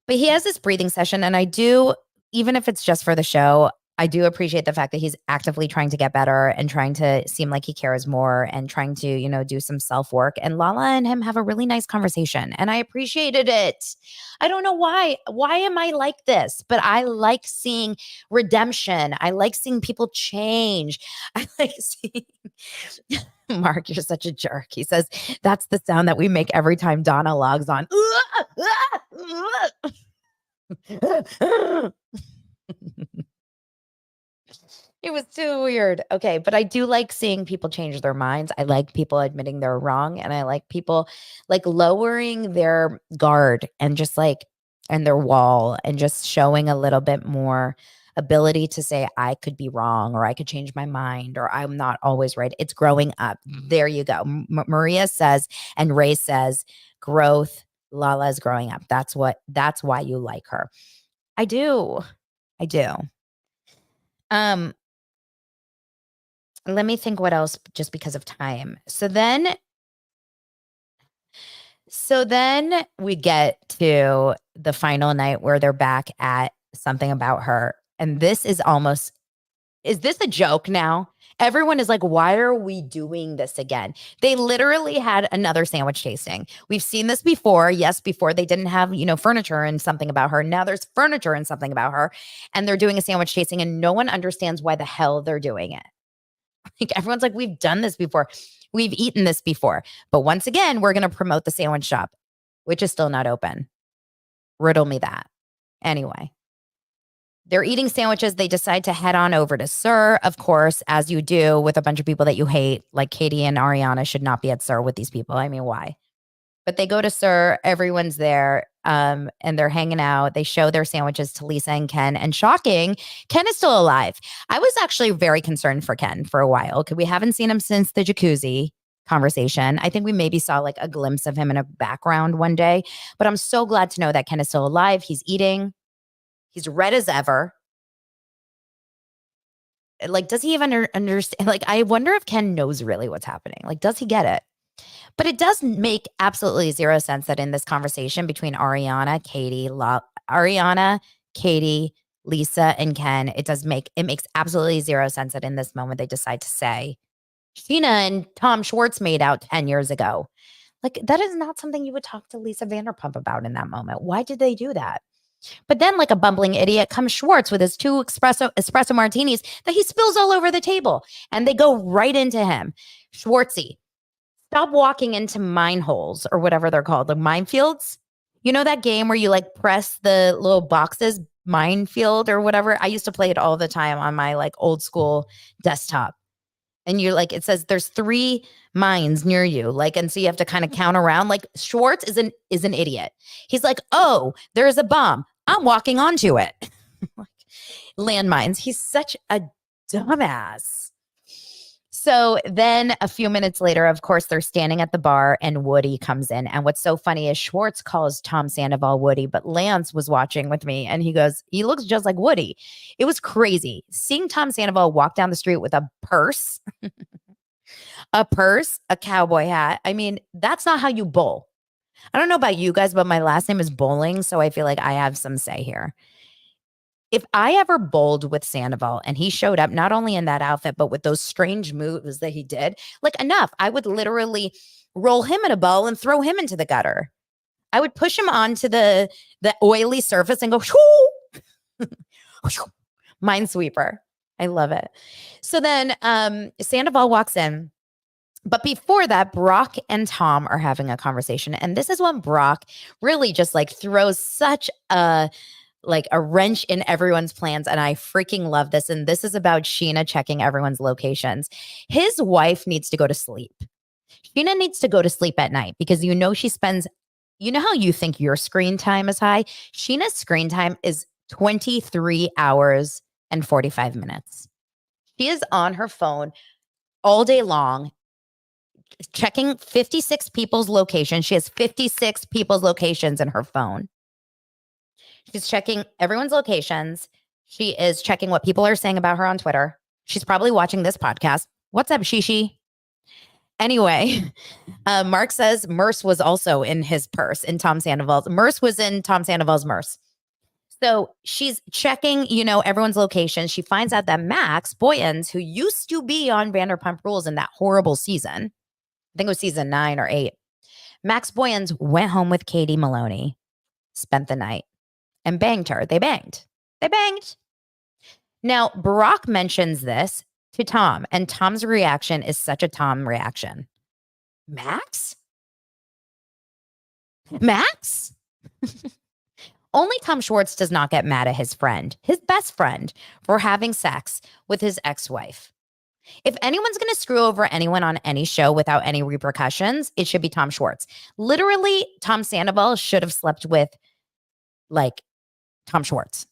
But he has this breathing session, and I do, even if it's just for the show, I do appreciate the fact that he's actively trying to get better and trying to seem like he cares more and trying to, you know, do some self-work. And Lala and him have a really nice conversation, and I appreciated it. I don't know why. Why am I like this? But I like seeing redemption. I like seeing people change. I like seeing Mark, you're such a jerk. He says, that's the sound that we make every time Donna logs on. It was too weird. Okay, but I do like seeing people change their minds. I like people admitting they're wrong, and I like people like lowering their guard and just like and their wall and just showing a little bit more ability to say I could be wrong or I could change my mind or I'm not always right. It's growing up. There you go. Maria says and Ray says growth. Lala's growing up. That's why you like her. I do. I do. Let me think what else just because of time. So then we get to the final night where they're back at Something About Her. And this is this a joke now? Everyone is like, why are we doing this again? They literally had another sandwich tasting. We've seen this before. Yes, before they didn't have, furniture and Something About Her. Now there's furniture and Something About Her. And they're doing a sandwich tasting and no one understands why the hell they're doing it. Like, everyone's like, we've done this before. We've eaten this before. But once again, we're going to promote the sandwich shop, which is still not open. Riddle me that. Anyway, they're eating sandwiches. They decide to head on over to Sir, of course, as you do with a bunch of people that you hate. Like Katie and Ariana should not be at Sir with these people. I mean, why? But they go to Sir. Everyone's there. And they're hanging out. They show their sandwiches to Lisa and Ken. And shocking, Ken is still alive. I was actually very concerned for Ken for a while because we haven't seen him since the jacuzzi conversation. I think we maybe saw like a glimpse of him in a background one day. But I'm so glad to know that Ken is still alive. He's eating. He's red as ever. Like, does he even understand? Like, I wonder if Ken knows really what's happening. Like, does he get it? But it does make absolutely zero sense that in this conversation between Ariana, Katie, Lisa, and Ken, it makes absolutely zero sense that in this moment they decide to say Scheana and Tom Schwartz made out 10 years ago. Like, that is not something you would talk to Lisa Vanderpump about in that moment. Why did they do that? But then, like a bumbling idiot, comes Schwartz with his two espresso martinis that he spills all over the table, and they go right into him. Schwartzy, stop walking into mine holes or whatever they're called, the minefields. You know that game where you like press the little boxes, minefield or whatever? I used to play it all the time on my like old school desktop. And you're like, it says there's 3 mines near you. Like, and so you have to kind of count around. Like Schwartz is an idiot. He's like, oh, there's a bomb. I'm walking onto it. Like, landmines. He's such a dumbass. So then a few minutes later, of course, they're standing at the bar and Woody comes in. And what's so funny is Schwartz calls Tom Sandoval Woody, but Lance was watching with me and he goes, he looks just like Woody. It was crazy. Seeing Tom Sandoval walk down the street with a purse, a cowboy hat. I mean, that's not how you bowl. I don't know about you guys, but my last name is Bowling. So I feel like I have some say here. If I ever bowled with Sandoval and he showed up not only in that outfit, but with those strange moves that he did, like enough, I would literally roll him in a ball and throw him into the gutter. I would push him onto the oily surface and go, minesweeper. I love it. So then Sandoval walks in. But before that, Brock and Tom are having a conversation. And this is when Brock really just like throws such a wrench in everyone's plans. And I freaking love this. And this is about Scheana checking everyone's locations. His wife needs to go to sleep. Scheana needs to go to sleep at night because she spends, you know how you think your screen time is high? Sheena's screen time is 23 hours and 45 minutes. She is on her phone all day long, checking 56 people's locations. She has 56 people's locations in her phone. She's checking everyone's locations. She is checking what people are saying about her on Twitter. She's probably watching this podcast. What's up, Shishi? Anyway, Mark says Merce was also in his purse in Tom Sandoval's. Merce was in Tom Sandoval's Merce. So she's checking, everyone's locations. She finds out that Max Boyens, who used to be on Vanderpump Rules in that horrible season, I think it was season 9 or 8, Max Boyens went home with Katie Maloney, spent the night, and banged her. They banged. Now, Brock mentions this to Tom, and Tom's reaction is such a Tom reaction. Max? Only Tom Schwartz does not get mad at his friend, his best friend, for having sex with his ex-wife. If anyone's going to screw over anyone on any show without any repercussions, it should be Tom Schwartz. Literally, Tom Sandoval should have slept with, Tom Schwartz.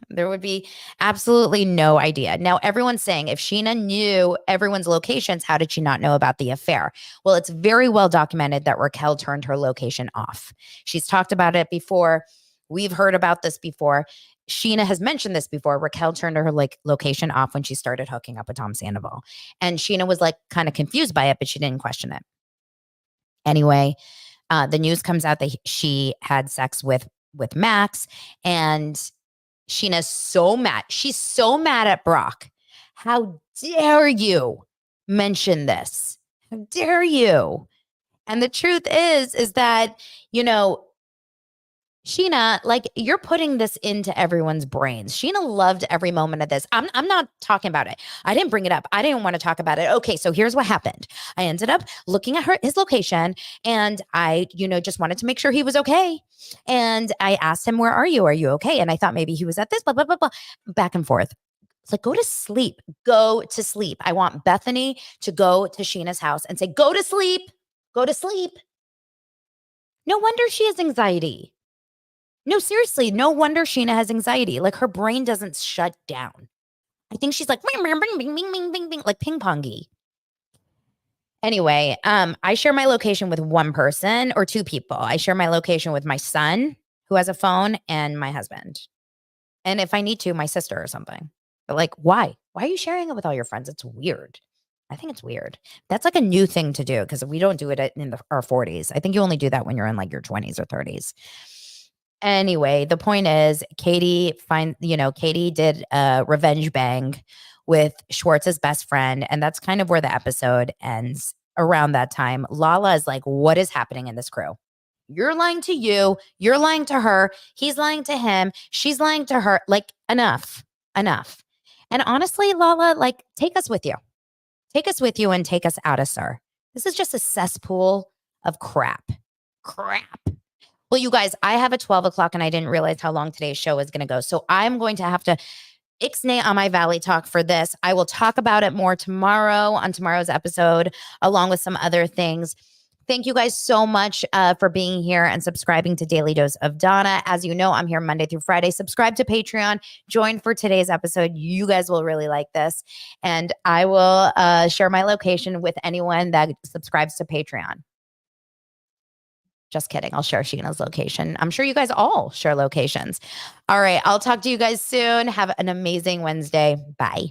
There would be absolutely no idea. Now, everyone's saying if Scheana knew everyone's locations, how did she not know about the affair? Well, it's very well documented that Raquel turned her location off. She's talked about it before. We've heard about this before. Scheana has mentioned this before. Raquel turned her location off when she started hooking up with Tom Sandoval. And Scheana was kind of confused by it, but she didn't question it. Anyway, the news comes out that she had sex with Max, and Sheena's so mad. She's so mad at Brock. How dare you mention this? How dare you? And the truth is that, Scheana, you're putting this into everyone's brains. Scheana loved every moment of this. I'm not talking about it. I didn't bring it up. I didn't want to talk about it. Okay, so here's what happened. I ended up looking at his location, and I, just wanted to make sure he was okay. And I asked him, where are you? Are you okay? And I thought maybe he was at this, blah, blah, blah, blah, back and forth. It's like, go to sleep. Go to sleep. I want Bethenny to go to Scheana's house and say, go to sleep. Go to sleep. No wonder she has anxiety. No, seriously, no wonder Scheana has anxiety. Her brain doesn't shut down. I think she's like, bing, bing, bing, bing, bing, bing, bing, like ping-pongy. Anyway, I share my location with one person or two people. I share my location with my son, who has a phone, and my husband. And if I need to, my sister or something. But why? Why are you sharing it with all your friends? It's weird. I think it's weird. That's like a new thing to do because we don't do it in our 40s. I think you only do that when you're in like your 20s or 30s. Anyway, the point is, Katie did a revenge bang with Schwartz's best friend, and that's kind of where the episode ends. Around that time, Lala is like, "What is happening in this crew? You're lying to you. You're lying to her. He's lying to him. She's lying to her. Like, enough, enough." And honestly, Lala, like, take us with you. Take us with you and take us out of Sir. This is just a cesspool of crap. Crap. Well, you guys, I have a 12 o'clock and I didn't realize how long today's show is going to go. So I'm going to have to ixnay on my Valley Talk for this. I will talk about it more tomorrow on tomorrow's episode, along with some other things. Thank you guys so much for being here and subscribing to Daily Dose of Donna. As you know, I'm here Monday through Friday. Subscribe to Patreon. Join for today's episode. You guys will really like this. And I will share my location with anyone that subscribes to Patreon. Just kidding. I'll share Scheana's location. I'm sure you guys all share locations. All right. I'll talk to you guys soon. Have an amazing Wednesday. Bye.